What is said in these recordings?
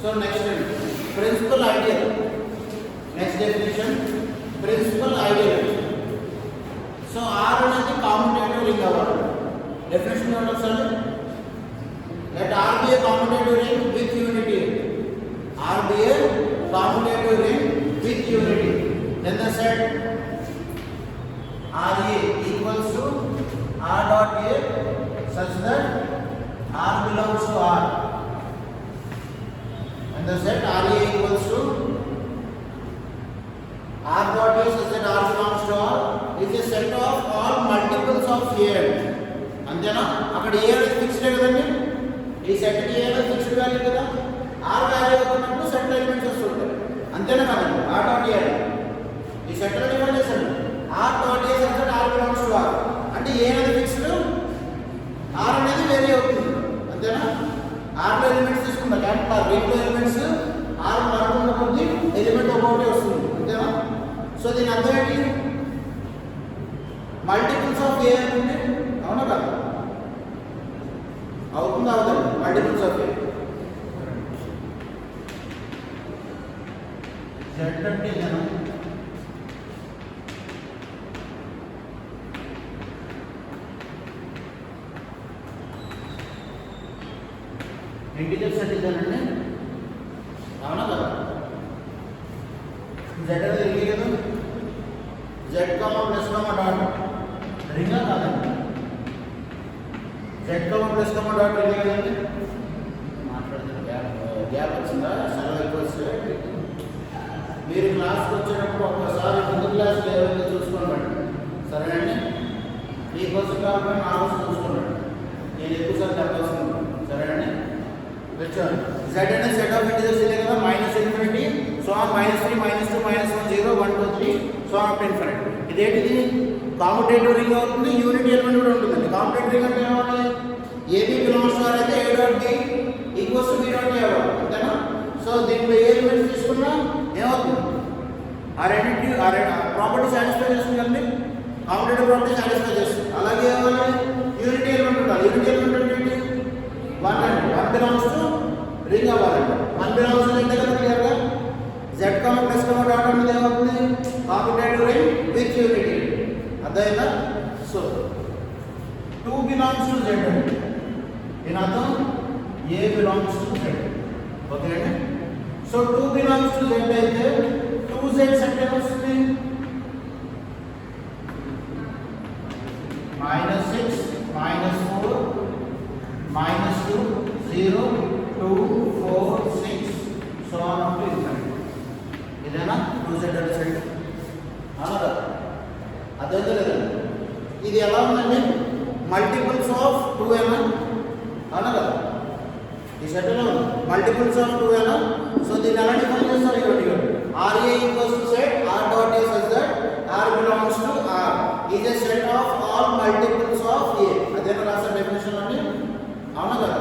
So next principal ideal. Next definition, principal ideal. So R అనేది commutative ring అవ్వాలి. Definition ఏమంటారు sir? Let R be a commutative ring with unity. R be a commutative ring with unity. Then the set RA equals to R dot A such that R belongs to R. And the set RA equals to R dot A such that R belongs to R is a set of all multiples of A. అంతేనా? అక్కడ A అనేది fixed కదండి. ఈ set కి A అనేది fixed value కదా. R value అవుతున్నప్పుడు set elements వస్తుంటాయి. అంతేనా కదండి? R dot A ఈ సెట్ లో డిఫైన్ చేశాను. R dot A such that R belongs to R. అంటే A అనేది ఫిక్స్డ్, R అనేది వేరీ అవుతుంది. అంతేనా? R లో ఎలిమెంట్స్ తీసుకుందాం. క్యాపిటల్ R రింగ్ లో ఎలిమెంట్స్ R మారుతున్న కొద్దీ ఎలిమెంట్ ఒకటి వస్తుంది. అంతేనా? సో దీని అర్థం ఏంటి? మల్టిపుల్స్ ఆఫ్ A అంటే అవునా కదా? అవుతుందా అవుతుంది? Multiples of A. Z అంటే జనం ఇంటిజర్స్ అంటే ఇదేనండి. అవునా కదా? Z అనేది రింగ్ కదా. Z comma plus comma dot రింగా కాదండి. Z comma plus comma dot ring కదండి. మాట్లాడుతున్న గ్యాప్ వచ్చిందా? సెలవు ఎక్కువ వస్తే మీరు క్లాస్కి వచ్చేటప్పుడు ఒక్కసారి ముందు క్లాస్లో ఏమైనా చూసుకోండి. సరేనండి? మీకోసం కాకపోతే నా కోసం చూసుకోండి. నేను ఎక్కువసార్లు చెప్పాల్సింది. సరేనండి? Z అనేది సెట్ ఆఫ్ ఇంటిజర్స్ ఇదే కదా. Minus infinity so on -3 -2 -1 0 1 2 3 so on infinity. ఇదేంటిది? కామ్యుటేటివ్ రింగ్ అవుతుంది. యూనిట్ ఎలిమెంట్ కూడా ఉంటుందండి. కామ్యుటేటివ్ రింగ్ అంటే ఏమవుతుంది? AB బిలాంగ్స్ టు R అయితే A dot B equals to B dot A అవ్వాలి. అంతేనా? సో దీంట్లో ఏ ఎలిమెంట్స్ తీసుకున్నా ఏమవుతుంది? ఆ రెండింటి ప్రాపర్టీ సాటిస్ఫై చేస్తుంది కదండి. కామ్యుటేటివ్ ప్రాపర్టీ సాటిస్ఫై చేస్తుంది. అలాగే ఏమవ్వాలి? యూనిట్ ఎలిమెంట్ ఉండాలి. యూనిట్ ఎలిమెంట్ అంటే ఏంటి? 1 అండి. 1 బిలాంగ్స్ టు రింగ్ అవ్వాలండి. 1 బిలాంగ్స్ టు అంటే కదా క్లియర్గా Z comma plus comma dot అనేది ఏమవుతుంది? కామ్యుటేటివ్ రింగ్ విత్ యూనిటీ. అర్థమైందా? సో 2 బిలాంగ్స్ టు Z అండి. దీని అర్థం A belongs to Z. Okay అండి? సో 2 బిలాంగ్స్ టు Z అయితే 2Z అంటే వస్తుంది -6 -4 -2 0 2 4 6 so on up to infinity. ఇదేనా 2Z అంటే సెట్? అవునా? అదే లేదండి. ఇది ఎలా ఉందండి? మల్టిపుల్స్ ఆఫ్ 2 ఏనా? అవునా కదా? ఈ సెట్లో మల్టిపుల్స్ ఆఫ్ 2 ఏనా? సో దీన్ని ఎలా డిఫైన్ చేస్తారు? ఇవ్వండి. RA equals to set R dot A such that R belongs to R is a set of all multiples of A. అదేనా రాసే డెఫినేషన్ అండి? అవునా కదా?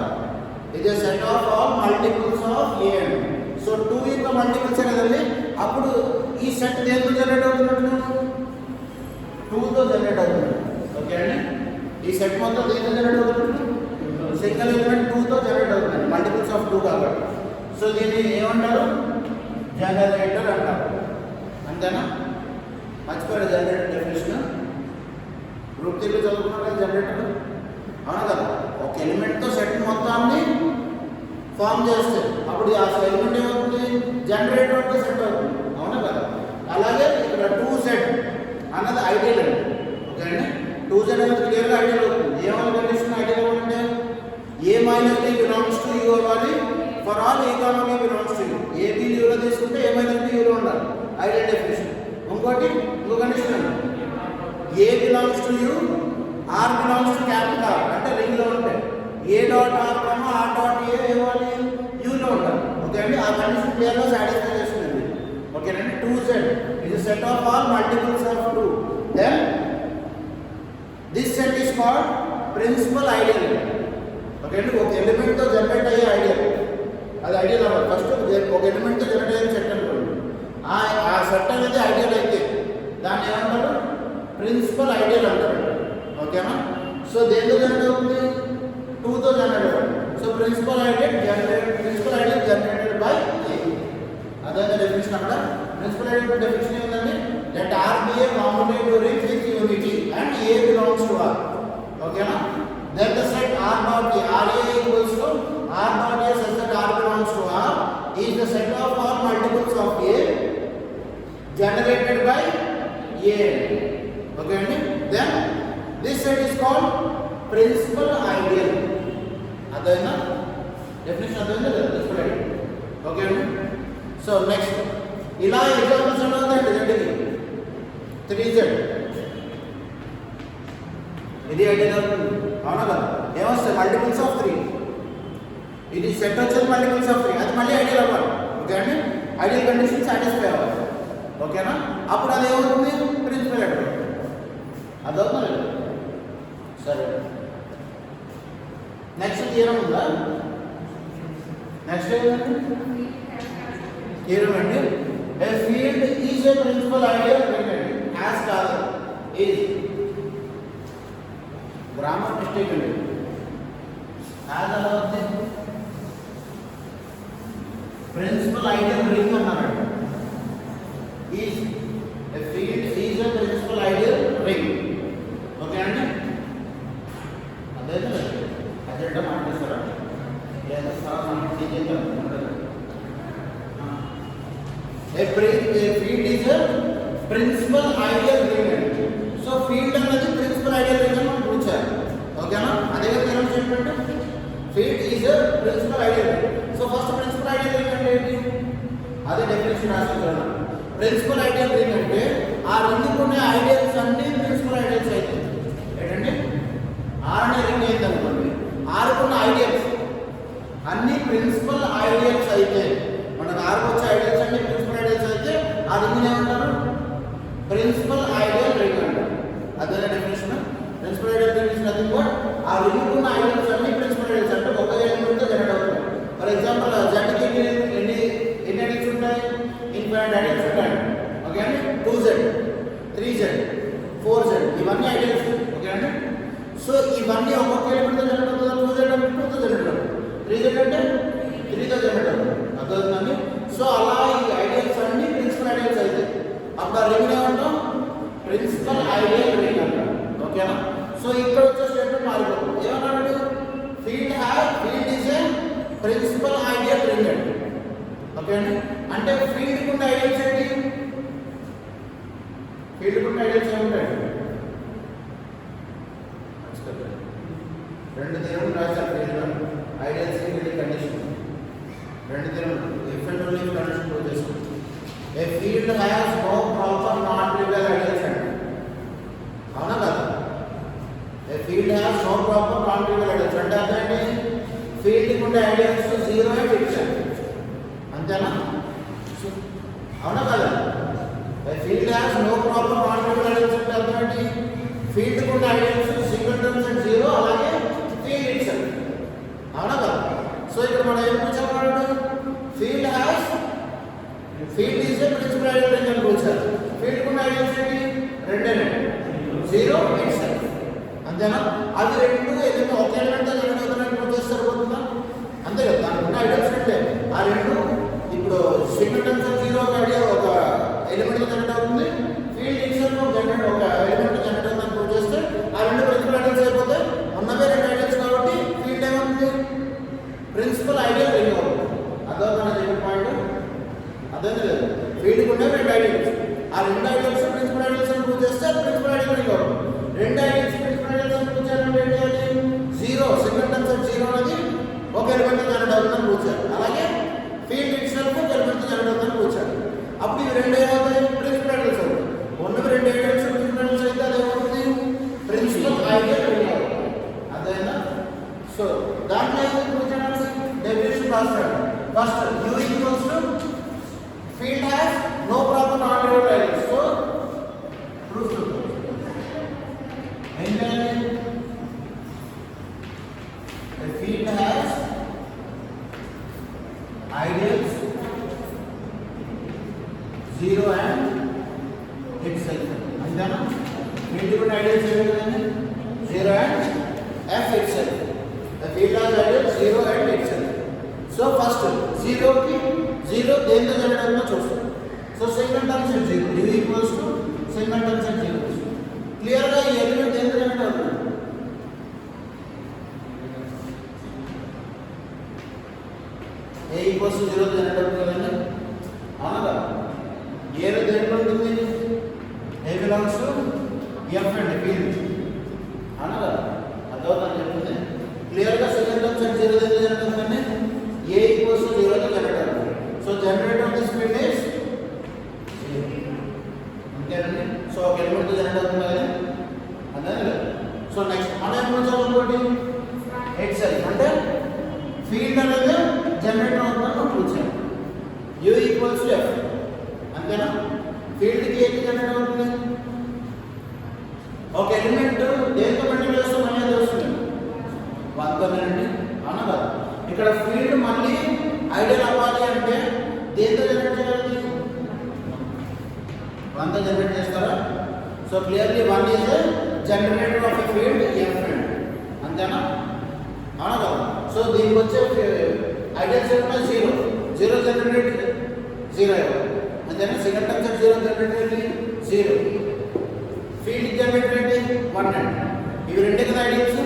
ఇది set of all multiples of A అండి. సో 2 యొక్క మల్టిపుల్స్ కదండి. అప్పుడు ఈ సెట్ దేంతో జనరేట్ అవుతున్నట్టు? 2తో జనరేట్ అవుతుంది. ఓకే అండి? ఈ సెట్ మొత్తం దేంతో జనరేట్ అవుతున్నట్టు? సింగిల్ ఎలిమెంట్ 2తో జనరేట్ అవుతుంది. మల్టిపుల్స్ ఆఫ్ 2 కాబట్టి. సో దీన్ని ఏమంటారు? జనరేటర్ అంటారు. అంతేనా? మర్చిపోయారు జనరేటర్ డెఫినేషన్. గ్రూప్ 3లో చదువుకున్నారు జనరేటర్. అవునా కదా? ఒక ఎలిమెంట్తో సెట్ మొత్తాన్ని ఫామ్ చేస్తే అప్పుడు ఆ ఎలిమెంట్ ఏమవుతుంది? జనరేటర్తో సెట్ అవుతుంది. అవునా కదా? అలాగే ఇక్కడ 2Z అన్నది ఐడియల్ అండి. ఓకే అండి? 2Z అనేది క్లియర్గా ఐడియల్ అవుతుంది. ఏమైనా కండిషన్ ఐడియల్ అవ్వాలంటే A minus B belongs to U అవ్వాలి. For all A comma B belongs to U. A B యూలో తీసుకుంటే A మైనస్ B యూలో ఉండాలి. Ideal definition. ఇంకో కండిషన్ అండి. A belongs to U R belongs to capital R అంటే ring లో ఉంటాయి. A dot R comma R dot A ఏమవ్వాలి? U లో ఉండాలి. ఓకే అండి? ఆ కండిషన్ క్లియర్గా సాటిస్ఫై చేస్తుంది. ఓకేనండి? 2Z is a set of all multiples of 2. Then this set is called principal ideal. Okay అండి? ఒక ఎలిమెంట్తో జనరేట్ అయ్యే ఐడియల్. అది ఐడియల్ అవ్వాలి. ఫస్ట్ ఒక ఎలిమెంట్తో జనరేట్ అయ్యే సెట్ అనుకోండి. ఆ సెట్ అనేది ఐడియల్ అయితే దాన్ని ఏమంటారు? ప్రిన్సిపల్ ఐడియల్ అంటారు. ఓకేనా? సో దేంతో జనరేట్ అవుతుంది? 2తో జనరేట్ అవుతుంది. So principal ideal generated by అక్కడ ప్రిన్సిపల్ ఐడియల్ డెఫినిషన్ ఏంటంటే let R be a commutative ring with unity and A belongs to R. ఓకేనా? Then the set R dot A, RA equals to R dot A such that R belongs to R is the set of all multiples of A generated by A. Okay, then this set is called principal ideal. అదేనా definition అదేనా principal ideal. Okay, so next ఇలా examples ఉన్నాయండి రెండుకి 3z ఇది ideal అవుతుంది. అవునా కదా? ఏమొస్తాయి మల్టిపుల్స్ ఆఫ్ 3. ఇది సెట్ వచ్చేది మల్టిపుల్స్ ఆఫ్ 3, అది మళ్ళీ ఐడియల్ అవ్వాలి. ఓకే అండి, ఐడియల్ కండిషన్ సాటిస్ఫై అవ్వాలి. ఓకేనా? అప్పుడు అది ఏమవుతుంది ప్రిన్సిపల్ ఐడియల్. అదవుతుంది. సరే, నెక్స్ట్ థియరం ఉందా? నెక్స్ట్ థియరం అండి, a field is a principal ideal as కాదు is గ్రామర్ మిస్టేక్ అండి. as అలా ఉంది ప్రిన్సిపల్ ఐడియల్ రింగ్ అన్నాడు. is a field is a principal ideal ring. Okay అండి, అదే అజెండా మాట్లాడతారా లేదా సార్ మనం చేద్దాం. A field is a principal ideal ring. So field అనేది principal ideal ring అని మనం చూచారు. ఓకేనా? అదే విధంగా చెప్పండి, field is a principal ideal ring. So first principal ideal ring అంటే ఏంటి? అదే డెఫినిషన్ రాసుకుంటాను. ప్రిన్సిపల్ ఐడియల్ రింగ్ అంటే ఆ రింగ్ ఉన్న ఐడియల్స్ అన్ని ప్రిన్సిపల్ ఐడియల్స్ అయితే ఏంటంటే ఆర్ అనే రింగ్ అయితే అనుకోండి, ఆరుకున్న ఐడియల్స్ అన్ని ప్రిన్సిపల్ ఐడియల్స్ అయితే మనకు ఆరుకు వచ్చే ఐడియల్స్ అన్ని ప్రిన్సిపల్ ఐడియల్స్ అయితే ఆ రింగ్ ఏమంటారు? ప్రిన్సిపల్ ఐడియల్ రింగ్ అంటారు. అదే definition. Principal ideal ring is nothing but ఆ రింగ్ ఉన్న ఐడియల్స్ అన్ని ప్రిన్సిపల్ ఐడియల్స్ అంటే ఒక ఎలిమెంట్ తో జనరేట్ అవుతాయి. ఫర్ ఎగ్జాంపుల్ z కి ఎన్ని ఐడియల్స్ ఉంటాయి? ఇన్ఫైనైట్ ఐడియల్స్ ఉంటాయి. ఓకే అండి, 2z 3z 4z ఇవన్నీ ఐడియల్స్. ఓకే అండి, సో ఇవన్నీ ఒక్కొక్క ఎలిమెంట్ తో జనరేట్ అవుతుంది. 2z అంటే 2 తో జనరేట్ అవుతుంది, 3z అంటే 3 తో జనరేట్ అవుతుంది. అర్థమవుతుందండి? సో అలా ఈ ఐడియల్స్ అన్ని ప్రిన్సిపల్ ఐడియల్స్ అయితే అప్పుడు ఆ రింగ్ ఏమంటాం? ప్రిన్సిపల్ ఐడియల్ రింగ్ అంటాం. ఓకేనా? సో ఇక్కడ వచ్చే స్టేట్మెంట్ మారిపోతుంది. ఏమన్నాడు? Field is a principal ideal ring అండి. ఓకే అండి, అంటే ఫీల్డ్ కుండ ఐడియల్స్ ఏంటి? ఫీల్డ్ కుండ ఐడియల్స్ ఏముంటాయి? రెండు థియరమ్స్ రాశారు ఫీల్డ్ ఐడియల్స్ ఫీల్డ్ కండిషన్. రెండు theorems if and only condition prove చేసుకుంటాం. A field has no proper non trivial ideals అండి. అవునా కదా? A field has no proper non trivial ideals అంటే అదేంటి? ఫీల్డ్ కుండ ఐడియల్స్ 0 అండ్ ఫిక్షన్. అంతేనా? అవునా కదా? Field has no proper non trivial ideals అంటే అదేంటి? ఫీల్డ్ కుండ ఐడియల్స్ సింగిల్ టర్మ్స్ అండ్ 0 అలాగే ఫీల్డ్ ఇట్సెల్ఫ్. అవునా కదా? సో ఇక్కడ మనం ఏం కూర్చోమన్నాడు? Field is a principal ideal ring అని కూర్చారు. ఫీల్డ్ కుండ ఐడియల్స్ ఏంటి? రెండేనే, 0 ఇట్సెల్ఫ్. అంతేనా? అది రెండు ఏదైనా ఒక ఎలిమెంట్ తో జనరేట్ అవుతారని ప్రొసెస్ సరిపోతుందా? అంతే కదా? దానికి ఉన్న ఐడియల్స్ అంటే ఆ రెండు ఇప్పుడు సింగిల్ టర్మ్స్ ఆఫ్ 0 ఒక ఐడియా ఒక ఎలిమెంట్ తో జనరేట్ అవుతుంది, ఫీల్డ్ ఇట్సెల్ఫ్ ఒక ఎలిమెంట్ తో జనరేట్ అవుతుందని ప్రూవ్ చేస్తే ఆ రెండు ప్రిన్సిపల్ ఐడియల్స్ అయిపోతే ఉన్నవే రెండు ఐడియల్స్ కాబట్టి ఫీల్డ్ ఏమవుతుంది? ప్రిన్సిపల్ ఐడియల్ రింగ్ అవుతుంది. అదో మన చెప్పిన పాయింట్ అదే లేదు. ఫీల్డ్ ఉండే రెండు ఐడియల్స్, ఆ రెండు ఐడియల్స్ ప్రిన్సిపల్ ఐడియల్స్ అని ప్రూవ్ చేస్తే అది ప్రిన్సిపల్ ఐడియల్ రింగ్ అవుతుంది. రెండు ఐడియల్స్ ప్రిన్సిపల్ ఐడియల్స్ అని ప్రూవ్ చేయాలంటే ఏంటి? అది 0 సింగిల్ టర్మ్స్ ఆఫ్ 0 అనేది ఒక ఎలిమెంట్ తో జనరేట్ అవుతుందని ప్రూవ్ చేయాలి. అలాగే ఫీల్డ్ ఇట్సెల్ఫ్ ఒక ఎలిమెంట్ తో జనరేట్ అవుతుందని ప్రూవ్ చేయాలి. అప్పుడు ఇవి రెండు ఏమవుతాయి? ప్రిన్సిపల్ ఐడియల్స్ అవుతాయి. ఉన్నవి రెండు ఐడియల్స్ ప్రిన్సిపల్ ఐడియల్స్ అయితే అది ఏమవుతుంది? ప్రిన్సిపల్ ఐడియల్ రింగ్ అవుతుంది. అదేనా? సో దాంట్లో ఏం ప్రూవ్ చేయడానికి డెఫినిషన్ రాస్తాడు. First u equals to field has no proper non trivial ideals. So proof ఏంటంటే field has ideals 0 and itself. అంతేనా? ఫీల్డ్ కుండ ఐడియల్స్ ఏమి కదండి? 0 and f itself. The field has ideal 0 and itself. So first 0 కి 0 దేంతో generate అవుతుందో చూస్తాం. So singleton set 0 u equals to singleton set 0 clear గా ఈ ఎలిమెంట్ ఎంత జనరేట్ అవుతుంది a ఈక్వల్స్ టు 0 జనరేట్ అవుతుంది కదా అవునా ఏ లో దేంట్లో ఉంటుంది a belongs to f and field అవునా అదవుతుందని చెప్తుంది క్లియర్ గా సింగిల్టన్ సెట్ 0 ఎంత జనరేట్ అవుతుందంటే a ఈక్వల్స్ టు 0 తో జనరేట్ అవుతుంది so generate of this field is అంతేనండి సో ఒక ఎలిమెంట్ తో జనరేట్ అవుతుంది కదా అదే సో నెక్స్ట్ మనం ఏం చూడాలి ఎక్సెల్ అంటే ఫీల్డ్ అనేది జనరేట్ అవుతుందని మనం చూసాం u ఈక్వల్స్ టు f అంతేనా ఫీల్డ్ కి ఏది జనరేట్ అవుతుంది ఒక ఎలిమెంట్ దేంతో మల్టిప్లై చేస్తే మళ్ళీ తెలుస్తుంది 1 తో అండి అవునా కదా ఇక్కడ ఫీల్డ్ మళ్ళీ ఐడియల్ అవ్వాలి అంటే దేంతో జనరేట్ చేయాలి 1 తో జనరేట్ చేస్తారా so clearly 1 is generator of a field f అంతేనా అవునా కదా సో దీనికి వచ్చే ఐడియల్ సెట్ 0 జనరేట్ 0 అంతేనా singleton set 0 generate 0 field generate 1 ఇవి రెండే కదా ఐడియల్స్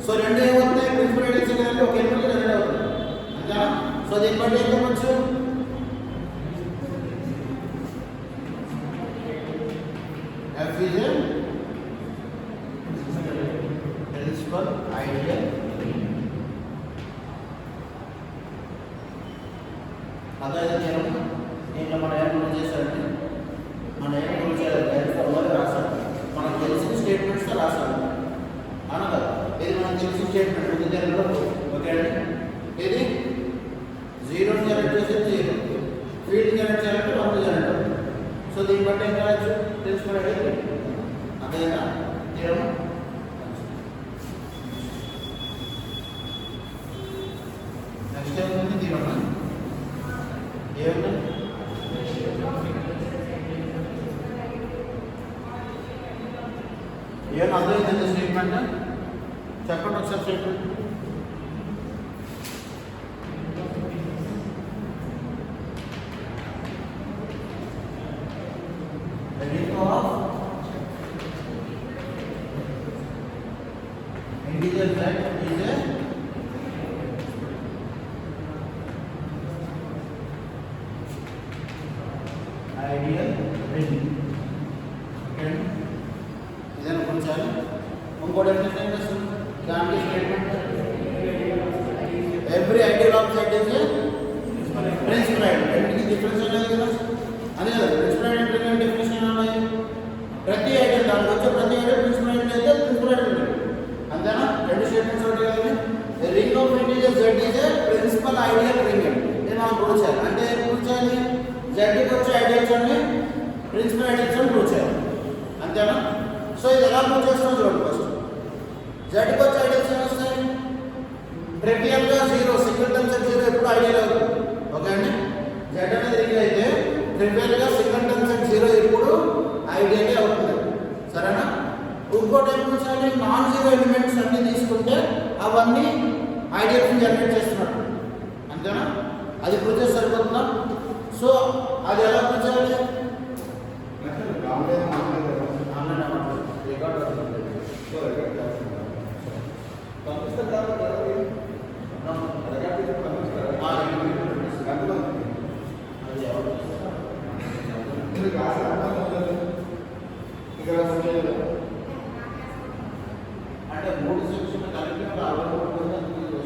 సో రెండు ఏమవుతాయి ప్రిన్సిపల్ ఐడియల్స్ అంటే ఒక ఎలిమెంట్ జనరేట్ అవుతుంది అంతేనా సో దీన్ని బట్టి ఏం చెప్పొచ్చు f is a principal ideal అదైతే నేను మన ఏం ప్రూవ్ చేశారంటే మన ఏం ప్రూవ్ చేయాలి డైరెక్ట్ రాశాను మనకు తెలిసిన స్టేట్మెంట్స్ రాశాను అవునా కదా ఇది మనకు తెలిసిన స్టేట్మెంట్ ఉంది తెలుగులో ఓకే అండి ఇది 0 జనరేట్ చేసేది 0 ఫీల్డ్ జనరేట్ చేయాలంటే 1 జనరేట్ అవుతుంది సో దీన్ని బట్టి ఏం కావచ్చు తెలుసుకోవాలి అదేనా తీరము నెక్స్ట్ ఏముంది తీరమా ఏముంది ఏం అర్థమైంది స్టేట్మెంట్ చెప్పండి ఒకసారి statement integer that is a ideal ring okay ఇదన కొంచెం ఇంకో డెఫినేషన్ చేస్తాం దానికి statement every ideal of set is a principal ideal రెండింటికి డిఫరెన్స్ అనేది కదా అదే కదా ప్రిన్సిపల్ ఐడియల్ అంటే డెఫినేషన్ అనేది ప్రతి ఐడియల్ దానికి వచ్చే ప్రతి ఐడియల్ ప్రిన్సిపల్ ఐడియల్ అయితే ప్రిన్సిపల్ ఐడియల్ అంతేనా రెండు స్టేట్మెంట్స్ ఉంటాయి కదా ring of integer z is a principal ideal ring ఇది మనం ప్రూవ్ చేయాలి అంటే ఏం ప్రూవ్ చేయాలి z కి వచ్చే ఐడియల్స్ అన్ని ప్రిన్సిపల్ ఐడియల్స్ అని ప్రూవ్ చేయాలి అంతేనా సో ఇది ఎలా ప్రూవ్ చేస్తామో చూడండి ఫస్ట్ z కి వచ్చే ఐడియల్స్ ఏం వస్తాయి ట్రివియల్ గా 0 సింగిల్టన్ సెట్ 0 ఎప్పుడు ఐడియల్ అవుతుంది ఓకే అండి z అనేది రింగ్ అయితే ట్రివియల్ గా సింగిల్టన్ సెట్ 0 ఎప్పుడు ఐడియల్ అవుతుంది సరేనా ఇంకోటి ఏం చేయాలి నాన్ జీరో ఎలిమెంట్స్ అన్ని తీసుకుంటే అవన్నీ ఐడియల్స్ జనరేట్ చేస్తున్నాడు అంతేనా అది ప్రూవ్ చేస్తే సరిపోతుందా సో అది ఎలా ప్రూవ్ చేయాలి అంటే 3 సెక్షన్ కలిపి 63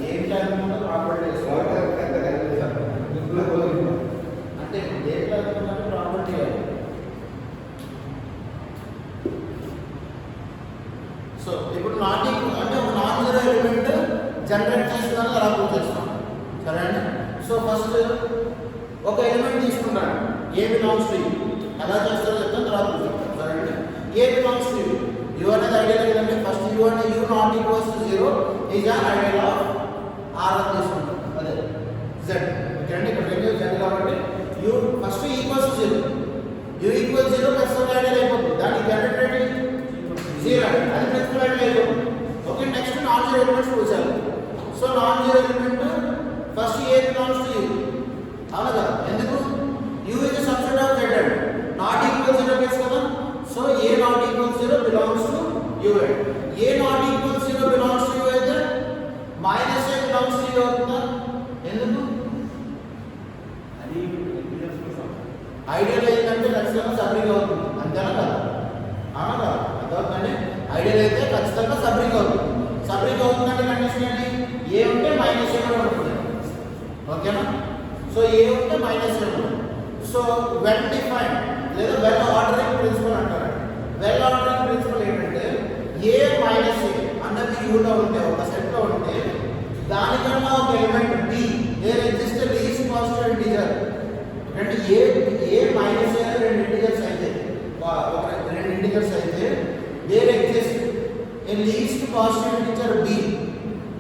ఏం చేయాలన్నా ప్రాపర్టీ అంటే ఏం చేయాలన్నా ప్రాపర్టీ సో ఇప్పుడు నాట్ అంటే ఒక నాన్ జీరో ఎలిమెంట్ జనరేట్ చేస్తున్నాను అలా ప్రూవ్ చేస్తాం సరే అండి సో ఫస్ట్ ఒక ఎలిమెంట్ తీసుకుంటాను ఏ బిలాంగ్స్ టు ఎలా చేస్తారో చెప్తాను తర్వాత ప్రూవ్ చేస్తాను సరే అండి ఏ బిలాంగ్స్ టు u అనేది ఐడియల్ కదండి ఫస్ట్ u అంటే u not equals to 0 is an ideal of r అని తీసుకుంటాం అదే z ఓకే అండి ఇక్కడ రెండు z కాబట్టి u first equals to 0 u equals 0 principal ideal అయిపోతుంది దానికి జనరేట్ 0 అది ప్రిన్సిపల్ ఐడియల్ అయిపోతుంది okay next non zero elements prove చేయాలి so non zero element first a belongs to u అవునా కదా? ఎందుకు? u is a subset of z and not equal 0 case కదా. So a not equal 0 belongs to u and a not equal 0 belongs to u అయితే minus a belongs to u అవుతుందా? ఎందుకు? Ideal ఏంటంటే ఖచ్చితంగా subring అవుతుంది, అంతేనా కదా? అవునా కదా? అర్థమవుతుందండి. ఐడియల్ అయితే ఖచ్చితంగా సబ్రింగ్ అవుతుంది. సబ్రింగ్ అవుతుందంటే కండిషన్ ఏంటి? ఏ ఉంటే మైనస్ ఏ కూడా ఉంటుంది, ఓకేనా? సో ఏ ఉంటే మైనస్ ఏ ఉంటుంది. సో వెల్ డిఫైన్డ్ లేదా వెల్ ఆర్డరింగ్ ప్రిన్సిపల్ అంటారు. వెల్ ఆర్డరింగ్ ప్రిన్సిపల్ ఏంటంటే ఏ మైనస్ ఏ అన్నది యూలో ఉంటే, ఒక సెట్లో ఉంటే దానికన్నా ఒక element B there exist least positive integer. అంటే ఏ మైనస్ ఏ రెండు ఇంటిజర్స్ అయితే, రెండు ఇంటిజర్స్ అయితే there exist a least positive integer B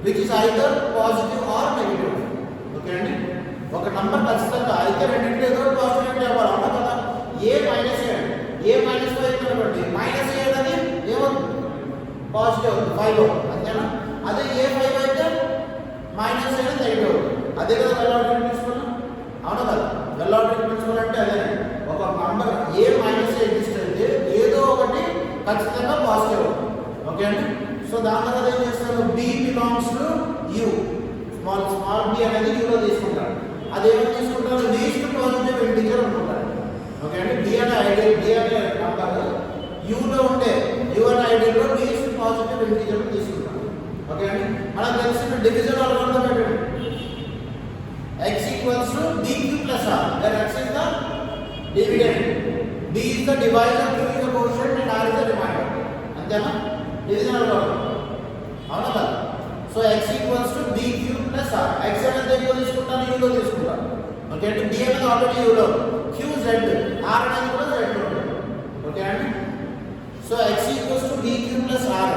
which is either positive or negative. Okay అండి. ఒక నంబర్ ఖచ్చితంగా అయితే రెండింటిలో ఏదో పాజిటివ్ ఇంటిజర్ అవ్వాలి, అవునా కదా? ఏ మైనస్ ఏ ఏ మైనస్ 5 అనుకోండి, మైనస్ ఏ అనేది ఏమవుతుంది? పాజిటివ్ 5, అంతేనా? అదే ఏ 5 అయితే మైనస్ ఏ నెగిటివ్ అవుతుంది. అదే కదా వెల్ ఆర్డరింగ్ ప్రిన్సిపల్, అవునా కదా? వెల్ ఆర్డరింగ్ ప్రిన్సిపల్ అంటే అదే. ఒక నంబర్ ఏ మైనస్ ఏ ఎగ్జిస్ట్ అయితే ఏదో ఒకటి ఖచ్చితంగా పాజిటివ్ అవుతుంది, ఓకే అండి. సో దాని తర్వాత ఏం చేస్తారు? B belongs to U. Small B అనేది యూలో తీసుకుంటారు. అది ఏమైనా తీసుకుంటారు? లీస్ట్ పాజిటివ్ ఇంటిజర్ అనుకుంటారు, ఓకే అండి. బి అనే ఐడియల్, బి అనే నంబర్ యూలో ఉండే యూ అనే ఐడియల్లో లీస్ట్ పాజిటివ్ ఇంటిజర్ తీసుకుంటారు, ఓకే అండి. మనకు తెలిసిన డివిజన్ అల్గోరిథం ఏంటంటే x equals to dq plus r, where x is the dividend, b is the divisor, q is the quotient and r is the remainder. అంతేనా? Division algorithm, అవునా కదా? So x equals to dq plus r, x అనేది దేనిలో తీసుకుంటాను? u లో తీసుకుంటాను, okay అండి. b అనేది ఆల్రెడీ u లో, q z, r అనేది కూడా z లో ఉంటుంది, ఓకే అండి. So x equals to dq plus r.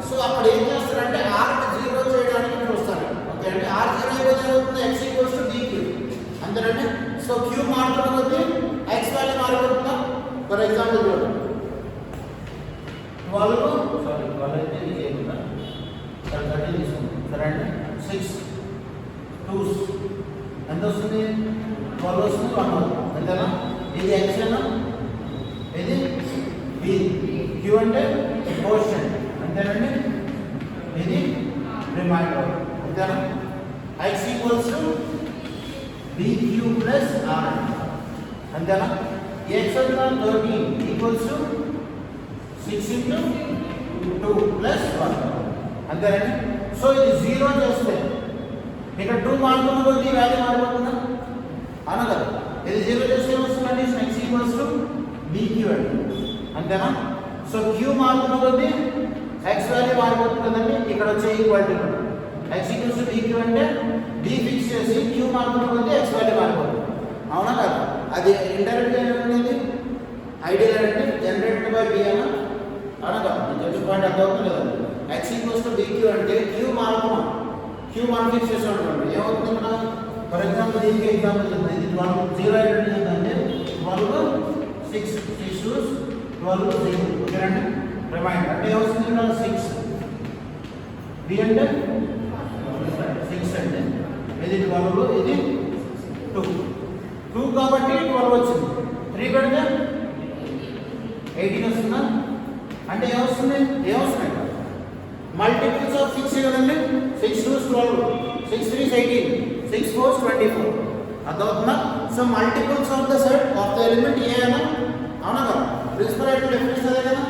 So అప్పుడు ఏం చేస్తారంటే r ని 0 చేయడానికి చూస్తారు, ఓకే అండి. r 0 అయిపోతే ఏమవుతుంది? x equals to dq, అంతేనండి. సో q మారుతున్న కొద్దీ x వాల్యూ మారిపోతుందా? ఫర్ ఎగ్జాంపుల్ చూడండి, 12 అయితే ఇది చేయకుండా 30 తీసుకుంటాం, సరే అండి. 6 2 ఎంత వస్తుంది? 12 వస్తుంది, 1 వస్తుంది, అంతేనా? ఇది x అన్నా, ఇది b, q అంటే కోషంట్, అంతేనండి. ఇది రిమైండర్, అంతేనా? x equals to dq plus r, అంతేనా? x అంటే 13 ఈక్వల్స్ టు 6 ఇంటూ 2 ప్లస్ 1, అంతేనండి. సో ఇది 0 చేస్తే ఇక్కడ 2 మారుతున్న కొద్దీ వాల్యూ మారిపోతుందా? అవునా కదా? ఇది 0 చేస్తే ఏమొస్తుందండి? x ఈక్వల్స్ టు dq అండి, అంతేనా? సో q మారుతున్న కొద్దీ x వాల్యూ మారిపోతుంది కదండి. ఇక్కడ వచ్చే equality x equals to dq అంటే d ఫిక్స్ చేసి q మారుతున్న కొద్దీ x వాల్యూ మారిపోతుంది, అవునా కదా? అది ఇండైరెక్ట్ గా ఏమనేది ఐడియల్ అంటే జనరేటెడ్ బై b అన్న, అవునా కదా? జస్ట్ పాయింట్ అర్థమవుతుంది కదా? x ఈక్వల్స్ టు dq అంటే q మారుతున్నాం, q మనం ఫిక్స్ చేసి ఉంటాం, ఏమవుతుంది ఇక్కడ? ఫర్ ఎగ్జాంపుల్ దీనికి ఎగ్జాంపుల్ చెప్తాను. ఇది 0 అంటే ఏంటంటే 12 6 6 12 0, ఓకేనండి. రిమైండర్ అంటే ఏమొస్తుంది ఇక్కడ? 6 b అంటే 6 అంటే ఇది 12, ఇది 2 కాబట్టి 12 వచ్చింది. 3 పెడితే 18 వస్తుందా? అంటే ఏమొస్తుంది? ఏమొస్తుంది? మల్టిపుల్స్ ఆఫ్ 6 కదండి. 6 2 12, 6 3 18, 6 4 24, అర్థమవుతుందా? So multiples of the set of the element a అన్నా, అవునా కదా? ప్రిన్సిపల్ ఐడియల్ డెఫినిషన్ అదే కదా.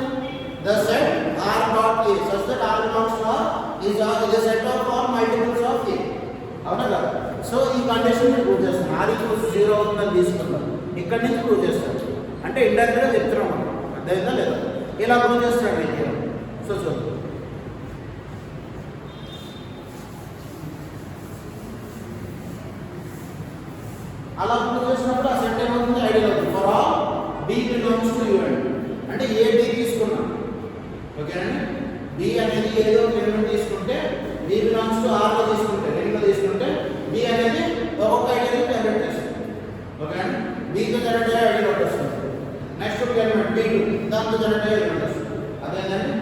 The set R dot A such that R belongs to R is a set of all multiples of A, అవునా కదా? So ఈ condition ని prove చేస్తాం. R ఈక్వల్స్ 0 అవుతుందని తీసుకుంటాం, ఇక్కడ నుంచి ప్రూవ్ చేస్తాం. అంటే ఇండైరెక్ట్ గా చెప్తున్నాం అన్నమాట, అర్థమైందా లేదా? ఇలా ప్రూవ్ చేస్తాడు ఇది. సో చూద్దాం. అలా ప్రూవ్ చేసినప్పుడు ఆ సెట్ ఏమవుతుంది? ఐడియల్ అవుతుంది. For all B belongs to U అంటే ఏ B తీసుకున్నాం, ఓకేనండి. B అనేది ఏదో ఎలిమెంట్ తీసుకుంటే B belongs to R లో తీసుకుంటే, రెండులో తీసుకుంటే B అనేది ఒక్కొక్క ఐడియల్ జనరేట్ చేస్తుంది, ఓకేనండి. B తో జనరేట్ అయ్యే ఐడియల్ ఒకటి వస్తుంది. నెక్స్ట్ ఒక ఎలిమెంట్ B2 దాంతో జనరేట్ అయ్యే ఎలిమెంట్ వస్తుంది, అదేనండి.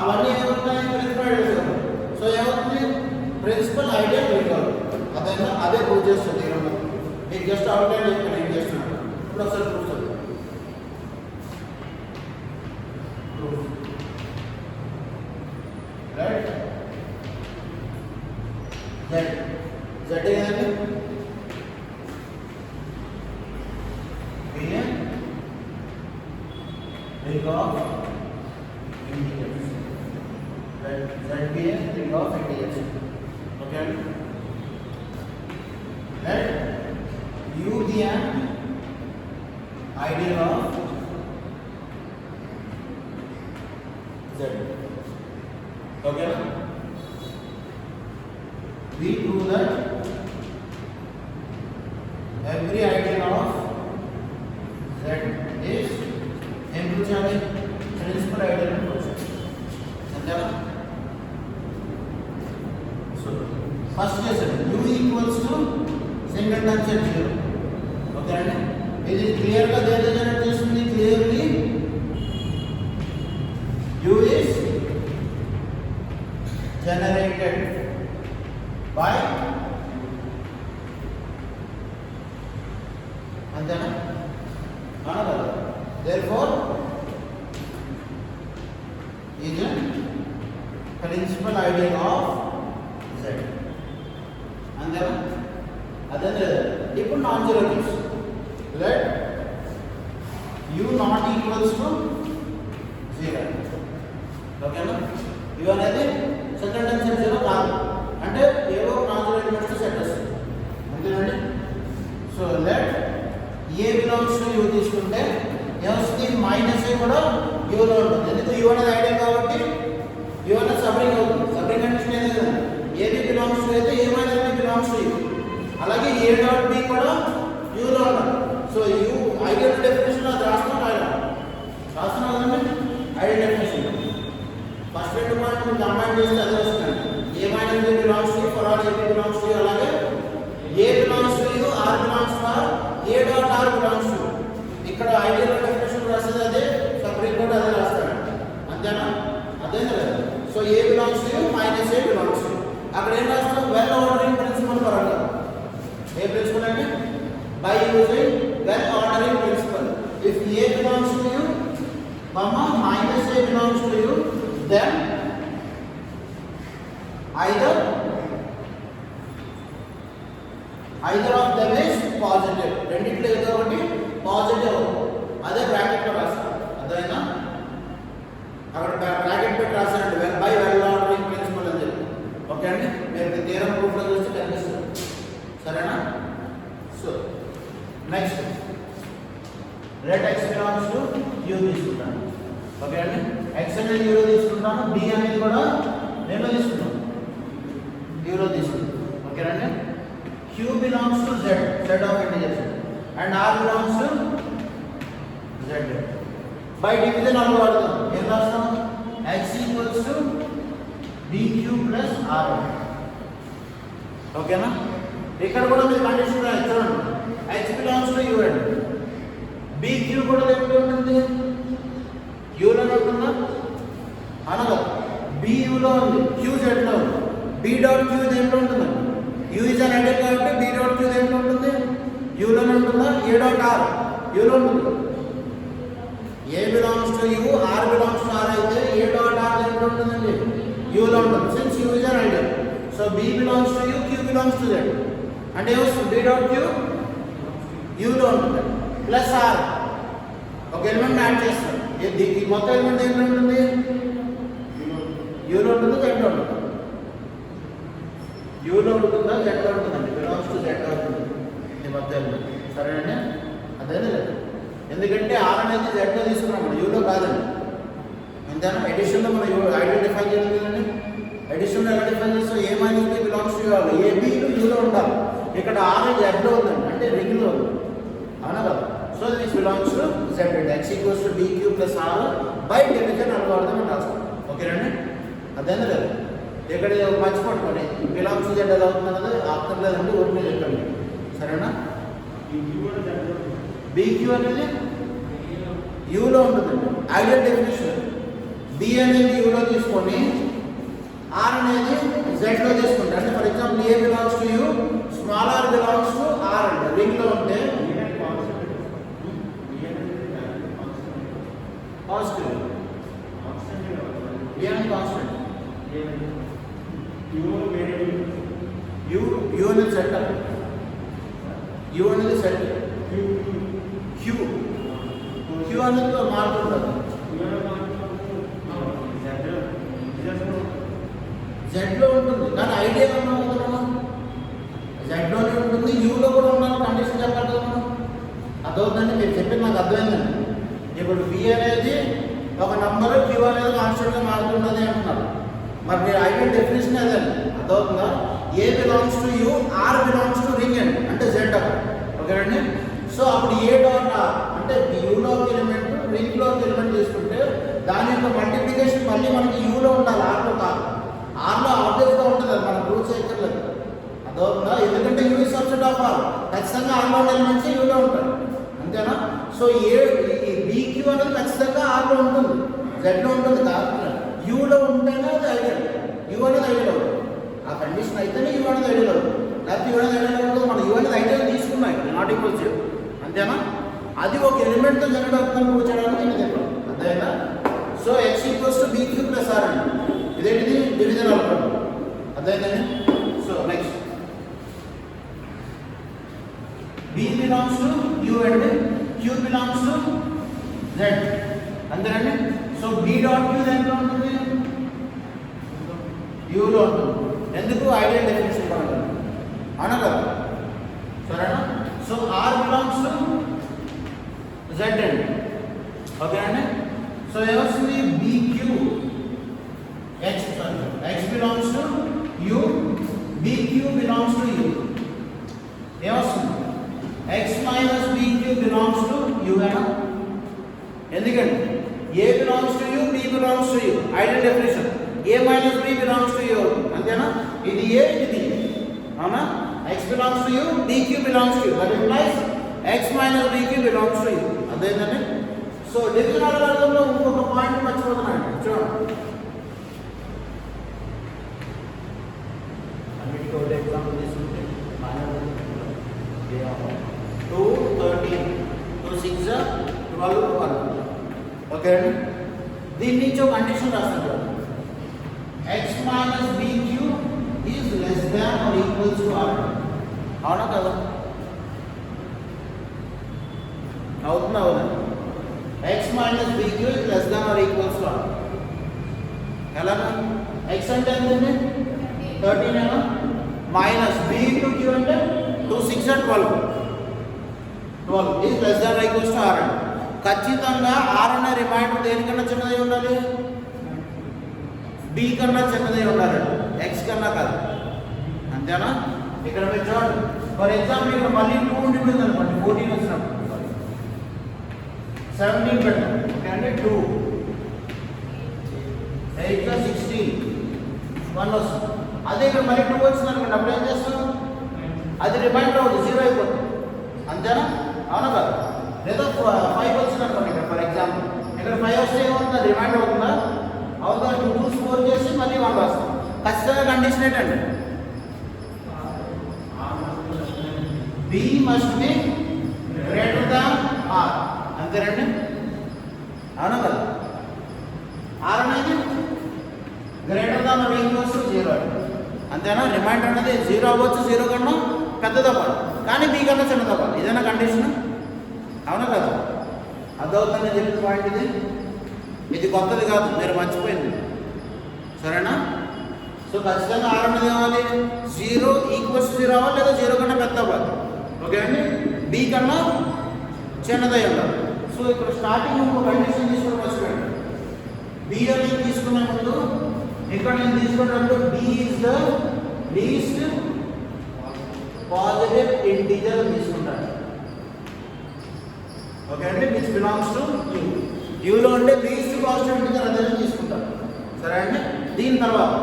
అవన్నీ ఏమవుతున్నాయి? Principal ideals. సో ఏమవుతుంది? ప్రిన్సిపల్ ఐడియల్ రికాల్, అదే ప్రూవ్ చేస్తుంది. మీకు జస్ట్ అవుట్లైన్ చెప్పాను ఏం చేస్తున్నాను. ఇప్పుడు ఒకసారి ప్రూఫ్ చదువు. రైట్ Z ఏదండి B N ring of integers. Z be a ring of integers. Okay. Let U be an ideal of Z. Okay. We prove that every ideal of Z is ఎంపుచాలి principal ideal process అంతేనా. So first చేసాడు u equals to single tension 0. Okay అండి. ఇది clear గా దేని generate చేస్తుంది. Clearly u is generated by అంతేనా అనగా therefore is a principal ideal of Z. అంతేనా అదే ఇప్పుడు non zero case. Let u not equals to 0. ఓకేనా. u అనేది సెకండ్ టెన్షన్ 0 కాదు అంటే ఏవో నాన్ జీరో ఎలిమెంట్స్ సెట్ వస్తుంది అంతేనండి. So let a belongs to u తీసుకుంటే ఏమొస్తుంది మైనస్ ఏ కూడా u లో ఉంటుంది. ఎందుకు u అనేది ఐడియల్ కాబట్టి u అనేది సబ్రింగ్ అవుతుంది. సబ్రింగ్ కండిషన్ ఏది కదా ఏది బిలాంగ్స్ టు అయితే a minus b belongs to u. అలాగే a డాట్ b కూడా u లో ఉంటుంది. సో u ఐడియల్ డెఫినిషన్ అది రాస్తున్నాం కదండి. ఐడియల్ డెఫినిషన్ ఫస్ట్ రెండు పాయింట్ కంబైన్ చేస్తే అదే వస్తుంది. a minus b belongs to u for all a b belongs to u. అలాగే a belongs to u r belongs to r a dot r belongs to u. ఇక్కడ ideal definition రాసేది అదే separate కూడా అదే రాస్తాడు అంతేనా. అదే కదా. So A belongs to minus A belongs to అక్కడ ఏం రాస్తాం వెల్ ఆర్డరింగ్ ప్రిన్సిపల్ పరంగా. ఏ ప్రిన్సిపల్ అంటే by using well ordering principle. If A belongs to U minus A belongs to U then either of them is positive. రెండిట్లో ఏదో ఒకటి positive అదే bracket లో రాస్తాం అర్థమైనా. అక్కడ బ్రాకెట్ పెట్టి రాస్తానండి well by well ordering principal అని చెప్పి. ఓకే అండి. మీరు థియరం ప్రూఫ్ లో చూస్తే కనిపిస్తుంది సరేనా. So next let x belongs to u తీసుకుంటాను. ఓకే అండి. x అనేది u లో తీసుకుంటాను. b అనేది కూడా నేను తీసుకుంటాను u లో తీసుకుంటాను. ఓకేనండి. q belongs to z of integers and r belongs to z. by division అలా వాడతాం. ఏం రాస్తాం x equals to bq plus r. ఓకేనా. ఇక్కడ కూడా మీరు కండిషన్ రాయాలి చూడండి. x belongs to u and bq కూడా ఎక్కడ ఉంటుంది u లో ఉంటుందా అనగా b u లో ఉంది q z లో ఉంది. b డాట్ q దేంట్లో ఉంటుంది u is an ideal కాబట్టి b డాట్ q దేంట్లో ఉంటుంది u లో ఉంటుందా. a డాట్ r u లో ఉంటుంది. a belongs to u r belongs to r అయితే a డాట్ r దేంట్లో ఉంటుందండి u లో ఉంటుంది. since u is an ideal so b belongs to u q belongs to z అంటే ఏమొస్తుంది b డాట్ q u లో ఉంటుంది ప్లస్ r ఒక ఎలిమెంట్ యాడ్ చేస్తాం. ఈ మొత్తం ఎలిమెంట్ దేంట్లో ఉంటుంది u లో ఉంటుంది z లో ఉంటుంది. u లో ఉంటుందా z లో ఉంటుందండి బిలాంగ్స్ టు z లో ఉంటుంది ఈ మొత్తం ఎలిమెంట్ సరేనండి. అదే ఎందుకంటే r అనేది z లో తీసుకున్నాం u లో కాదండి అంతేనా. ఎడిషన్ లో మనం ఐడెంటిఫై చేయాలి కదండి. ఎడిషన్ లో ఎలా డిఫైన్ చేస్తాం a minus b belongs to u. a b u లో ఉండాలి. ఇక్కడ r z లో ఉందండి అంటే రింగ్ లో ఉంది అవునా కదా. So this belongs to z and x equals to bq plus r by division algorithm అని రాస్తాం. ఓకేనండి. అదేనా లేదు ఇక్కడ మర్చిపోట్టుకోండి బిలాంగ్స్ టు z ఎలా అవుతుందన్నది అర్థం లేదండి ఊరిని చెప్పండి సరేనా. bq అనేది u లో ఉంటుందండి ఐడియల్ డెఫినిషన్. b అనేది u లో తీసుకొని r అనేది z లో తీసుకుంటారు. అంటే for example a belongs to u small r belongs to r అండి రింగ్ లో యూ అనేది సెట్, యూ అనేది సెట్, క్యూ క్యూ అనేది మారుతుంటుంది. జెడ్లో ఉంటుంది కానీ ఐడియా ఉన్నాం కదా మనం, జెడ్లోనే ఉంటుంది, యూలో కూడా ఉన్నాం కండిషన్ చెప్పాలి కదా మనం. అర్థమవుతుందండి, మీరు చెప్పింది నాకు అర్థమైందండి. ఇప్పుడు బి అనేది ఒక నంబరు, క్యూ అనేది కాన్స్టెంట్గా మారుతున్నది అంటున్నారు. మరి మీరు ఐడియా డెఫినేషన్ అదే అర్థమవుతుందా? A belongs to u, r belongs to ring అండి, అంటే జెడ్ అక్కడ. ఓకేనండి. సో అప్పుడు ఏ డాట్ ఆర్ అంటే యూలో ఒక ఎలిమెంట్, రింగ్లో ఒక ఎలిమెంట్ తీసుకుంటే దాని యొక్క మల్టిప్లికేషన్ మళ్ళీ మనకి యూలో ఉండాలి, ఆర్లో కాదు. ఆర్లో ఆబ్వియస్గా ఉంటుంది, అది మనం ప్రూవ్ చేయక్కర్లేదు. అర్థమవుతుందా? ఎందుకంటే U is subset of R, ఖచ్చితంగా ఆర్లో ఉన్న ఎలిమెంట్స్ యూలో ఉంటాయి, అంతేనా? సో బీక్యూ అనేది ఖచ్చితంగా ఆర్లో ఉంటుంది, జెడ్లో ఉంటుంది కాదు. యూలో ఉంటేనే అది ఐడియల్, యూ అనేది ఐడియల్ అవుతుంది. ఆ కండిషన్ అయితేనే యూ అనేది ఐడియల్ అవుతుంది, లేకపోతే యూ అనేది ఐడియల్ అవుతుంది. మనం యూ అనేది ఐడియల్ తీసుకున్నాం, నాట్ ఈక్వల్ టు, అంతేనా? అది ఒక ఎలిమెంట్తో జనరేట్ అవుతుందని ప్రూవ్ చేయడానికి నేను చెప్పాను, అంతేనా? So X equals to BQ plus R అండి, ఇదేంటిది డివిజన్ అవుతుంది, అర్థమైందండి? So next B belongs to U and Q belongs to Z, అంతేనండి? సో B డాట్ Q దేంట్లో ఉంటుంది? U లో ఉంటుంది. ఎందుకు? ఐడియల్ డెఫినేషన్ పరంగా, అవునా కదా? సరేనా? So R belongs to Z అండి, ఓకే అండి? సో ఏమొస్తుంది? BQ X belongs to U, BQ belongs to U, ఏమొస్తుంది? X minus BQ belongs to U అయినా, ఎందుకంటే A belongs to U, B belongs to U, ideal definition. A minus B belongs to U, అంతేనా? ఇది A, ఇది B, అవునా? X belongs to U, BQ belongs to U, that implies X minus BQ belongs to U, అదేంటండి? So division అల్గారిథంలో ఇంకొక point మర్చిపోతున్నాను, చూడండి. అన్నిటికీ ఒకటి example తీసుకుంటే 2 13 2 6 12 1, ఓకే అండి? దీని నుంచి ఒక కండిషన్ రాస్తాను, x minus bq is less than or equals to r, అవునా కదా? అవుతుందా? అవునా? x minus bq is less than or equals to r, ఎలాగా? x అంటే ఎంత? 13 ఏనా? మైనస్ b into q అంటే 2 6 and 12 is less than or equals to r అండి. ఖచ్చితంగా r అనే రిమైండర్ దేనికన్నా చిన్నదై ఉండాలి? b కన్నా చిన్నదై ఉండాలి, x కన్నా కాదు, అంతేనా? ఇక్కడ మీరు చూడండి, ఫర్ ఎగ్జాంపుల్ ఇక్కడ మళ్ళీ 2 ఉండిపోయింది అనుకోండి, 14 వచ్చినప్పుడు 17 పెట్టండి, ఓకే అంటే 2 8 16 1 వస్తుంది. అదే ఇక్కడ మళ్ళీ 2 వచ్చింది అనుకోండి, అప్పుడు ఏం చేస్తాం? అది రిమైండర్ అవుతుంది, 0 అయిపోతుంది, అంతేనా? అవునా కదా? లేదా 5 వచ్చింది అనుకోండి, ఇక్కడ ఫర్ ఎగ్జాంపుల్ ఇక్కడ 5 వస్తే ఏమవుతుంది? రిమైండర్ అవుతుందా? అవుతుందా? 2 స్కోర్ చేసి మళ్ళీ 1 వస్తాం. ఖచ్చితంగా కండిషన్ ఏంటండి? B must be greater than R, అంతేనండి? అవునా కదా? R అనేది greater than or equals to 0, అంతేనా? రిమైండర్ అనేది 0 అవ్వచ్చు, 0 కన్నా పెద్దదవ్వాలి, కానీ B కన్నా చిన్నదవ్వాలి, ఇదేనా కండిషన్? అవునా కదా? అర్థవుతుందని చెప్పిన పాయింట్ ఇది. ఇది కొత్తది కాదు, మీరు మర్చిపోయింది, సరేనా? సో ఖచ్చితంగా R అనేది ఏమవ్వాలి? 0 ఈక్వల్స్ 0 అవ్వాలి, లేదా 0 కన్నా పెద్ద అవ్వాలి, ఓకే అండి? B కన్నా చిన్నదై ఉండాలి. సో ఇక్కడ స్టార్టింగ్ ఇంకో కండిషన్ తీసుకుని మర్చిపోయండి. B అనేది తీసుకునే ముందు ఇక్కడ నేను తీసుకున్నప్పుడు B is the least positive integer తీసుకుంటాను, ఓకే అండి? Which belongs to U. యూలో ఉండే లీస్ట్ పాజిటివ్ ఇంటిజర్ అదే తీసుకుంటాను, సరే అండి? దీని తర్వాత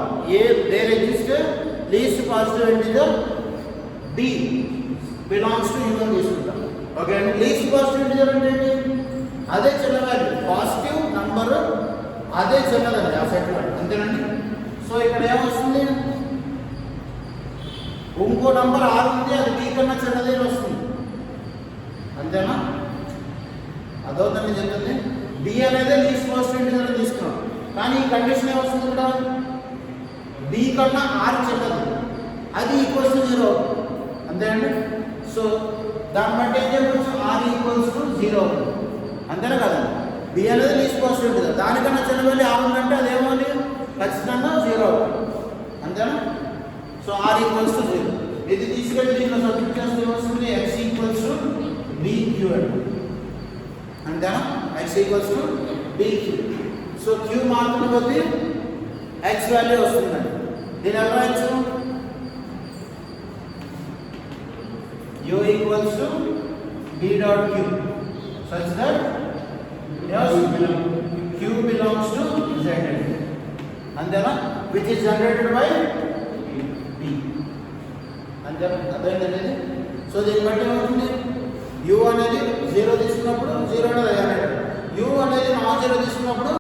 there exist least positive integer B belongs to U అని తీసుకుంటాం, ఓకే అండి? లీస్ట్ పాజిటివ్ ఇంటిజర్ అంటే ఏంటి? అదే చిన్న వాల్యూ, పాజిటివ్ నంబర్ అదే చిన్నదండి ఆ సెట్ వాల్యూ, అంతేనండి? సో ఇక్కడ ఏమొస్తుంది? ఇంకో నంబర్ 6 ఉంది, అది B కన్నా చిన్నదే వస్తుంది, అంతేనా? అదవుతుంది చెప్తుంది. B అనేది లీస్ట్ పాజిటివ్ ఇంటిజర్ తీసుకున్నాం, కానీ ఈ కండిషన్ ఏమొస్తుంది? ఇక్కడ B కన్నా R చిన్నది, అది ఈక్వల్స్ టు 0 అంతేనండి. సో దాన్ని బట్టి ఏం చెప్పచ్చు, ఆర్ ఈక్వల్స్ టు 0 అంతేనా కదా. బి అనేది లీస్ట్ కాస్ట్ ఉంటుంది, దానికన్నా చిన్న వాల్యూ ఆర్ ఉందంటే అదేమోని ఖచ్చితంగా 0 అంతేనా. సో ఆర్ ఈక్వల్స్ టు 0 ఇది తీసుకెళ్ళి దీంట్లో సబ్మిట్ చేస్తే వస్తుంది ఎక్స్ ఈక్వల్స్ టు BQ అంతేనా. X equals to BQ. So q మార్కుని బట్టి ఎక్స్ వాల్యూ వస్తుందండి. దీని ఎలా రాయొచ్చు, U equals to B dot Q such that yes, Q belongs to Z అంతేనా, which is generated by B అంతేనా, అర్థమైందండి. సో దీన్ని బట్టి ఏమవుతుంది, U అనేది 0 తీసుకున్నప్పుడు 0 అనేది U అనేది నాన్ 0 తీసుకున్నప్పుడు